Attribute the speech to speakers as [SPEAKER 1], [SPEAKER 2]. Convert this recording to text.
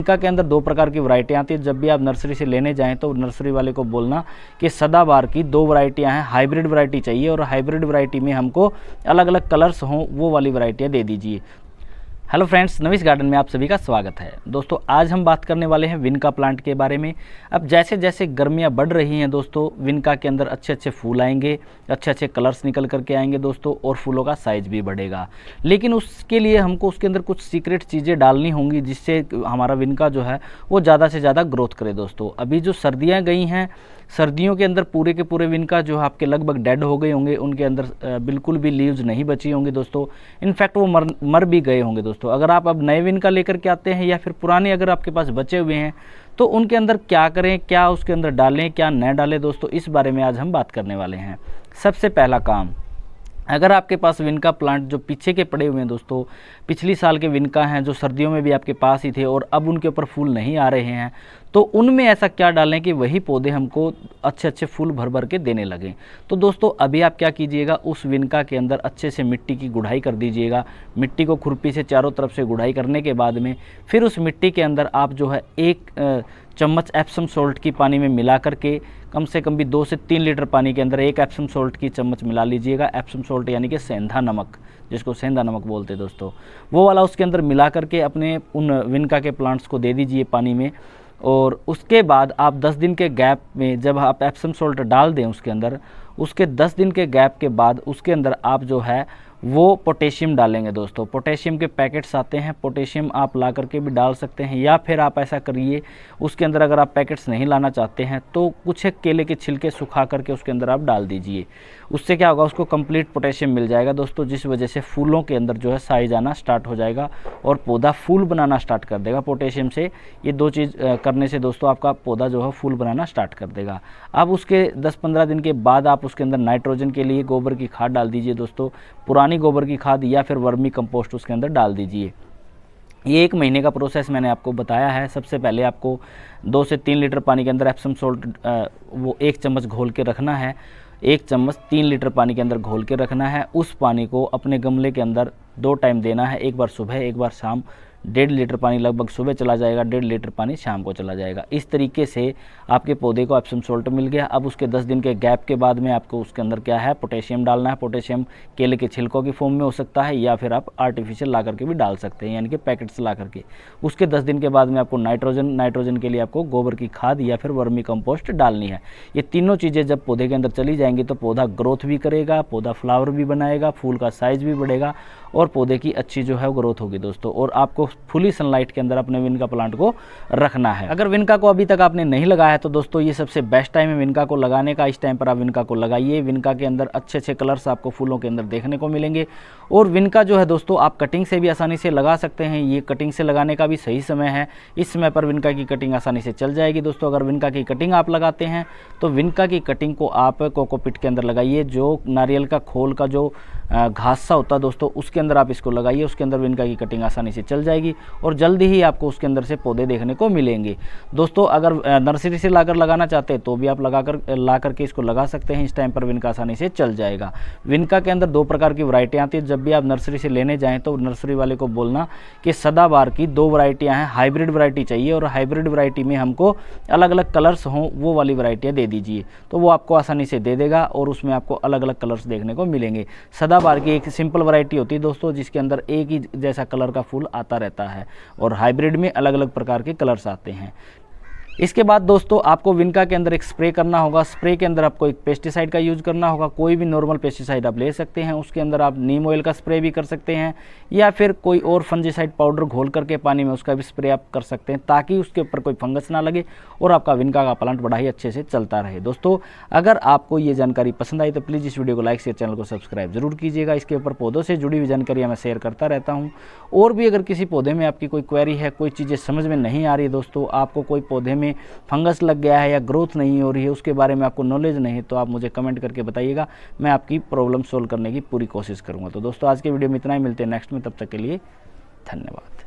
[SPEAKER 1] विनका के अंदर दो प्रकार की वैरायटियाँ आती है। जब भी आप नर्सरी से लेने जाएँ तो नर्सरी वाले को बोलना कि सदाबहार की दो वैरायटियाँ हैं, हाइब्रिड वैरायटी चाहिए और हाइब्रिड वैरायटी में हमको अलग अलग कलर्स हों वो वाली वैरायटियाँ दे दीजिए। हेलो फ्रेंड्स, नविश गार्डन में आप सभी का स्वागत है। दोस्तों आज हम बात करने वाले हैं विनका प्लांट के बारे में। अब जैसे जैसे गर्मियां बढ़ रही हैं दोस्तों, विनका के अंदर अच्छे अच्छे फूल आएंगे, अच्छे अच्छे कलर्स निकल करके आएंगे दोस्तों, और फूलों का साइज भी बढ़ेगा। लेकिन उसके लिए हमको उसके अंदर कुछ सीक्रेट चीज़ें डालनी होंगी जिससे हमारा विनका जो है वो ज़्यादा से ज़्यादा ग्रोथ करे दोस्तों। अभी जो सर्दियाँ गई हैं, सर्दियों के अंदर पूरे के पूरे विनका जो आपके लगभग डेड हो गए होंगे, उनके अंदर बिल्कुल भी लीव्स नहीं बची होंगी दोस्तों। इनफैक्ट वो मर भी गए होंगे दोस्तों। अगर आप अब नए विनका लेकर के आते हैं या फिर पुराने अगर आपके पास बचे हुए हैं तो उनके अंदर क्या करें, क्या उसके अंदर डालें, क्या न डालें दोस्तों, इस बारे में आज हम बात करने वाले हैं। सबसे पहला काम, अगर आपके पास विनका प्लांट जो पीछे के पड़े हुए हैं दोस्तों, पिछली साल के विनका हैं जो सर्दियों में भी आपके पास ही थे और अब उनके ऊपर फूल नहीं आ रहे हैं, तो उनमें ऐसा क्या डालें कि वही पौधे हमको अच्छे अच्छे फूल भर भर के देने लगें। तो दोस्तों अभी आप क्या कीजिएगा, उस विनका के अंदर अच्छे से मिट्टी की गुड़ाई कर दीजिएगा। मिट्टी को खुरपी से चारों तरफ से गुड़ाई करने के बाद में फिर उस मिट्टी के अंदर आप जो है 1 चम्मच एप्सम सॉल्ट की पानी में मिला करके कम से कम भी 2 से 3 लीटर पानी के अंदर 1 एप्सम सॉल्ट की चम्मच मिला लीजिएगा। एप्सम सॉल्ट यानी कि सेंधा नमक, जिसको सेंधा नमक बोलते हैं दोस्तों, वो वाला उसके अंदर मिला करके अपने उन विनका के प्लांट्स को दे दीजिए पानी में। और उसके बाद आप 10 दिन के गैप में जब आप एप्सम सॉल्ट डाल दें उसके अंदर, उसके 10 दिन के गैप के बाद उसके अंदर आप जो है वो पोटेशियम डालेंगे दोस्तों। पोटेशियम के पैकेट्स आते हैं, पोटेशियम आप ला करके भी डाल सकते हैं, या फिर आप ऐसा करिए उसके अंदर अगर आप पैकेट्स नहीं लाना चाहते हैं तो कुछ एक केले के छिलके सुखा करके उसके अंदर आप डाल दीजिए। उससे क्या होगा, उसको कंप्लीट पोटेशियम मिल जाएगा दोस्तों, जिस वजह से फूलों के अंदर जो है साइज आना स्टार्ट हो जाएगा और पौधा फूल बनाना स्टार्ट कर देगा। पोटेशियम से ये दो चीज़ करने से दोस्तों आपका पौधा जो है फूल बनाना स्टार्ट कर देगा। अब उसके 10-15 दिन के बाद आप उसके अंदर नाइट्रोजन के लिए गोबर की खाद डाल दीजिए दोस्तों, पुरानी गोबर की खाद या फिर वर्मी कंपोस्ट उसके अंदर डाल दीजिए। ये 1 महीने का प्रोसेस मैंने आपको बताया है। सबसे पहले आपको 2 से 3 लीटर पानी के अंदर एप्सम सॉल्ट वो 1 चम्मच घोल के रखना है। 1 चम्मच 3 लीटर पानी के अंदर घोल के रखना है। उस पानी को अपने गमले के अंदर 2 टाइम देना है, एक बार सुबह एक बार शाम। 1.5 लीटर पानी लगभग सुबह चला जाएगा, 1.5 लीटर पानी शाम को चला जाएगा। इस तरीके से आपके पौधे को एप्सम सॉल्ट मिल गया। अब उसके 10 दिन के गैप के बाद में आपको उसके अंदर क्या है, पोटेशियम डालना है। पोटेशियम केले के छिलकों की फॉर्म में हो सकता है या फिर आप आर्टिफिशियल ला करके भी डाल सकते हैं, यानी कि पैकेट्स ला करके। उसके 10 दिन के बाद में आपको नाइट्रोजन के लिए आपको गोबर की खाद या फिर वर्मी कंपोस्ट डालनी है। ये तीनों चीज़ें जब पौधे के अंदर चली जाएंगी तो पौधा ग्रोथ भी करेगा, पौधा फ्लावर भी बनाएगा, फूल का साइज भी बढ़ेगा और पौधे की अच्छी जो है वो ग्रोथ होगी दोस्तों। और आपको फुली सनलाइट के अंदर अपने विनका प्लांट को रखना है। अगर विनका को अभी तक आपने नहीं लगाया है तो दोस्तों ये सबसे बेस्ट टाइम है विनका को लगाने का। इस टाइम पर आप विनका को लगाइए। विनका के अंदर अच्छे अच्छे कलर्स आपको फूलों के अंदर देखने को मिलेंगे। और विनका जो है दोस्तों आप कटिंग से भी आसानी से लगा सकते हैं। ये कटिंग से लगाने का भी सही समय है। इस समय पर विनका की कटिंग आसानी से चल जाएगी दोस्तों। अगर विनका की कटिंग आप लगाते हैं तो विनका की कटिंग को आप कोकोपीट के अंदर लगाइए। जो नारियल का खोल का जो घास सा होता है दोस्तों, उसके अंदर आप इसको लगाइए। उसके अंदर विनका की कटिंग आसानी से चल जाएगी और जल्दी ही आपको उसके अंदर से पौधे देखने को मिलेंगे दोस्तों। अगर नर्सरी से लाकर लगाना चाहते हैं तो भी आप ला करके इसको लगा सकते हैं। इस टाइम पर विनका आसानी से चल जाएगा। विनका के अंदर 2 प्रकार की वैरायटियाँ आती है। जब भी आप नर्सरी से लेने जाएँ तो नर्सरी वाले को बोलना कि सदाबहार की 2 वैरायटियाँ हैं, हाइब्रिड वैरायटी चाहिए और हाइब्रिड वैरायटी में हमको अलग अलग कलर्स हों वो वाली वैरायटियाँ दे दीजिए। तो वो आपको आसानी से दे देगा और उसमें आपको अलग अलग कलर्स देखने को मिलेंगे। सदाबहार की एक सिंपल वैरायटी होती है दोस्तों, जिसके अंदर एक ही जैसा कलर का फूल आता रहता है, और हाइब्रिड में अलग अलग प्रकार के कलर्स आते हैं। इसके बाद दोस्तों आपको विनका के अंदर एक स्प्रे करना होगा। स्प्रे के अंदर आपको एक पेस्टिसाइड का यूज़ करना होगा। कोई भी नॉर्मल पेस्टिसाइड आप ले सकते हैं। उसके अंदर आप नीम ऑयल का स्प्रे भी कर सकते हैं या फिर कोई और फंजीसाइड पाउडर घोल करके पानी में उसका भी स्प्रे आप कर सकते हैं, ताकि उसके ऊपर कोई फंगस ना लगे और आपका विनका का प्लांट बड़ा ही अच्छे से चलता रहे। दोस्तों अगर आपको ये जानकारी पसंद आई तो प्लीज़ इस वीडियो को लाइक शेयर, चैनल को सब्सक्राइब जरूर कीजिएगा। इसके ऊपर पौधों से जुड़ी हुई जानकारी मैं शेयर करता रहता हूँ। और भी अगर किसी पौधे में आपकी कोई क्वेरी है, कोई चीज़ें समझ में नहीं आ रही है दोस्तों, आपको कोई पौधे में फंगस लग गया है या ग्रोथ नहीं हो रही है, उसके बारे में आपको नॉलेज नहीं है, तो आप मुझे कमेंट करके बताइएगा। मैं आपकी प्रॉब्लम सोल्व करने की पूरी कोशिश करूंगा। तो दोस्तों आज के वीडियो में इतना ही। मिलते हैं नेक्स्ट में, तब तक के लिए धन्यवाद।